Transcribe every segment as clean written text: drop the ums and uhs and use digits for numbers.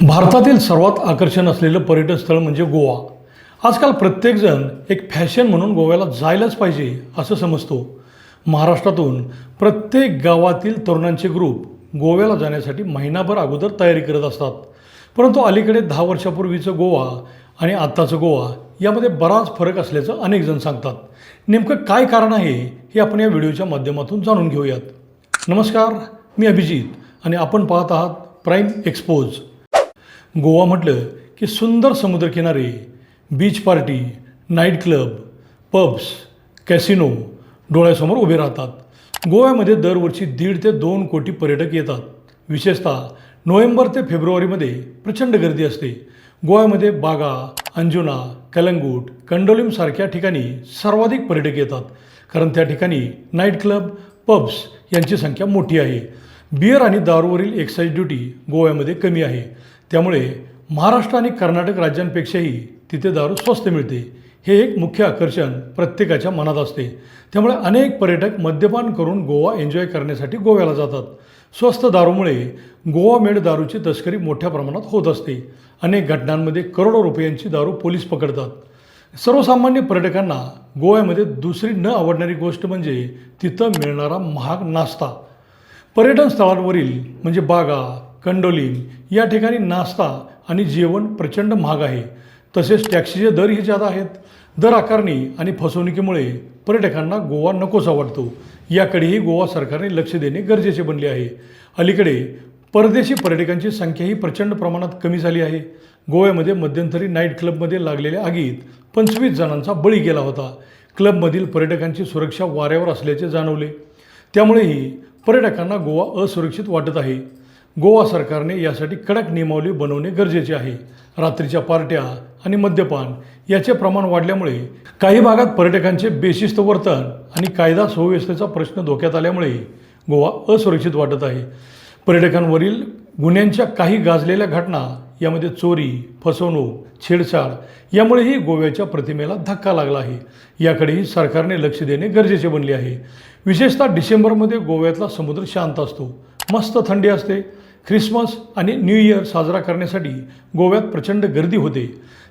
भारतातील सर्वात आकर्षण असलेलं पर्यटन स्थळ म्हणजे गोवा। आजकाल प्रत्येकजण एक फॅशन म्हणून गोव्याला जायलाच पाहिजे असं समजतो। महाराष्ट्रातून प्रत्येक गावातील तरुणांचे ग्रुप गोव्याला जाण्यासाठी महिनाभर अगोदर तयारी करत असतात। परंतु अलीकडे 10 वर्षापूर्वीचं गोवा आणि आत्ताचं गोवा यामध्ये बराच फरक असल्याचं अनेक जण सांगतात। नेमकं काय कारण आहे हे आपण या व्हिडिओच्या माध्यमातून जाणून घेऊयात। नमस्कार, मी अभिजित आणि आपण पाहत आहात प्राईम एक्सपोज। गोवा म्हटलं की सुंदर समुद्रकिनारे, beach party, night club, pubs, casino डोळ्यासमोर उभे राहतात। गोव्यामध्ये दरवर्षी 1.5 ते 2 कोटी पर्यटक येतात। विशेषतः नोव्हेंबर ते फेब्रुवारीमध्ये प्रचंड गर्दी असते। गोव्यामध्ये बागा, अंजुना, कलंगूट, कंडोलिम सारख्या ठिकाणी सर्वाधिक पर्यटक येतात, कारण त्या ठिकाणी नाईट क्लब, पब्स यांची संख्या मोठी आहे। बियर आणि दारूवरील एक्साईज ड्युटी गोव्यामध्ये कमी आहे, त्यामुळे महाराष्ट्र आणि कर्नाटक राज्यांपेक्षाही तिथे दारू स्वस्त मिळते। हे एक मुख्य आकर्षण प्रत्येकाच्या मनात असते, त्यामुळे अनेक पर्यटक मद्यपान करून गोवा एन्जॉय करण्यासाठी गोव्याला जातात। स्वस्त दारूमुळे गोवा मेड दारूची तस्करी मोठ्या प्रमाणात होत असते। अनेक घटनांमध्ये करोडो रुपयांची दारू पोलीस पकडतात। सर्वसामान्य पर्यटकांना गोव्यामध्ये दुसरी न आवडणारी गोष्ट म्हणजे तिथं मिळणारा महाग नाश्ता। पर्यटन स्थळांवरील म्हणजे बागा, कंडोलिम या ठिकाणी नाश्ता आणि जेवण प्रचंड महाग आहे। तसेच टॅक्सीचे दरही जादा आहेत। दर आकारणी आणि फसवणुकीमुळे पर्यटकांना गोवा नकोसा वाटतो। याकडेही गोवा सरकारने लक्ष देणे गरजेचे बनले आहे। अलीकडे परदेशी पर्यटकांची संख्याही प्रचंड प्रमाणात कमी झाली आहे। गोव्यामध्ये मध्यंतरी नाईट क्लबमध्ये लागलेल्या आगीत 25 जणांचा बळी गेला होता। क्लबमधील पर्यटकांची सुरक्षा वाऱ्यावर असल्याचे जाणवले, त्यामुळेही पर्यटकांना गोवा असुरक्षित वाटत आहे। गोवा सरकारने यासाठी कडक नियमावली बनवणे गरजेचे आहे। रात्रीच्या पार्ट्या आणि मद्यपान याचे प्रमाण वाढल्यामुळे काही भागात पर्यटकांचे बेशिस्त वर्तन आणि कायदा सुव्यवस्थेचा प्रश्न धोक्यात आल्यामुळे गोवा असुरक्षित वाटत आहे। पर्यटकांवरील गुन्ह्यांच्या काही गाजलेल्या घटना, यामध्ये चोरी, फसवणूक, छेडछाड यामुळेही गोव्याच्या प्रतिमेला धक्का लागला आहे। याकडेही सरकारने लक्ष देणे गरजेचे बनले आहे। विशेषतः डिसेंबरमध्ये गोव्यातला समुद्र शांत असतो, मस्त थंडी असते। ख्रिसमस आणि न्यू इयर साजरा करण्यासाठी गोव्यात प्रचंड गर्दी होते,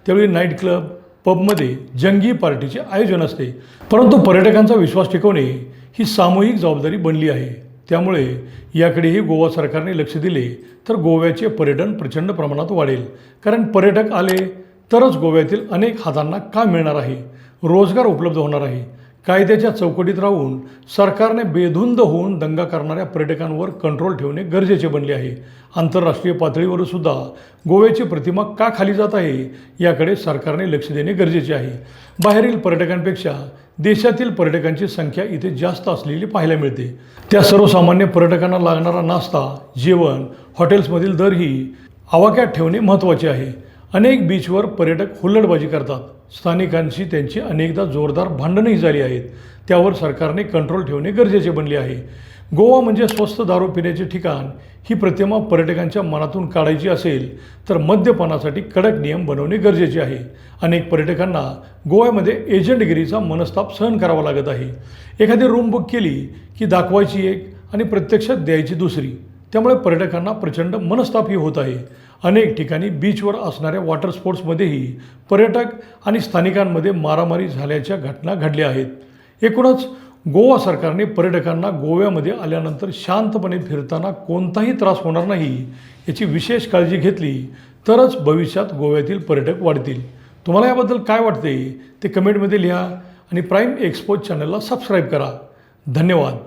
त्यावेळी नाईट क्लब, पबमध्ये जंगी पार्टीचे आयोजन असते। परंतु पर्यटकांचा विश्वास टिकवणे ही सामूहिक जबाबदारी बनली आहे, त्यामुळे याकडेही गोवा सरकारने लक्ष दिले तर गोव्याचे पर्यटन प्रचंड प्रमाणात वाढेल। कारण पर्यटक आले तरच गोव्यातील अनेक हातांना काम मिळणार आहे, रोजगार उपलब्ध होणार आहे। कायद्याच्या चौकटीत राहून सरकारने बेधुंद होऊन दंगा करणाऱ्या पर्यटकांवर कंट्रोल ठेवणे गरजेचे बनले आहे। आंतरराष्ट्रीय पातळीवर सुद्धा गोव्याची प्रतिमा का खाली जात आहे याकडे सरकारने लक्ष देणे गरजेचे आहे। बाहेरील पर्यटकांपेक्षा देशातील पर्यटकांची संख्या इथे जास्त असलेली पाहायला मिळते। त्या सर्वसामान्य पर्यटकांना लागणारा नाश्ता, जेवण, हॉटेल्समधील दरही आवाक्यात ठेवणे महत्त्वाचे आहे। अनेक बीचवर पर्यटक हुल्लडबाजी करतात, स्थानिकांशी त्यांची अनेकदा जोरदार भांडणंही झाली आहेत, त्यावर सरकारने कंट्रोल ठेवणे गरजेचे बनले आहे। गोवा म्हणजे स्वस्त दारू पिण्याचे ठिकाण ही प्रतिमा पर्यटकांच्या मनातून काढायची असेल तर मद्यपानासाठी कडक नियम बनवणे गरजेचे आहे। अनेक पर्यटकांना गोव्यामध्ये एजंटगिरीचा मनस्ताप सहन करावा लागत आहे। एखादी रूम बुक केली की दाखवायची एक आणि प्रत्यक्षात द्यायची दुसरी, त्यामुळे पर्यटकांना प्रचंड मनस्तापही होत आहे। अनेक ठिकाणी बीचवर असणाऱ्या वॉटर स्पोर्ट्समध्येही पर्यटक आणि स्थानिकांमध्ये मारामारी झाल्याच्या घटना घडल्या आहेत। एकूणच गोवा सरकारने पर्यटकांना गोव्यामध्ये आल्यानंतर शांतपणे फिरताना कोणताही त्रास होणार नाही याची विशेष काळजी घेतली तरच भविष्यात गोव्यातील पर्यटक वाढतील। तुम्हाला याबद्दल काय वाटते ते कमेंटमध्ये लिहा आणि प्राईम एक्सपोज चॅनलला सबस्क्राईब करा। धन्यवाद।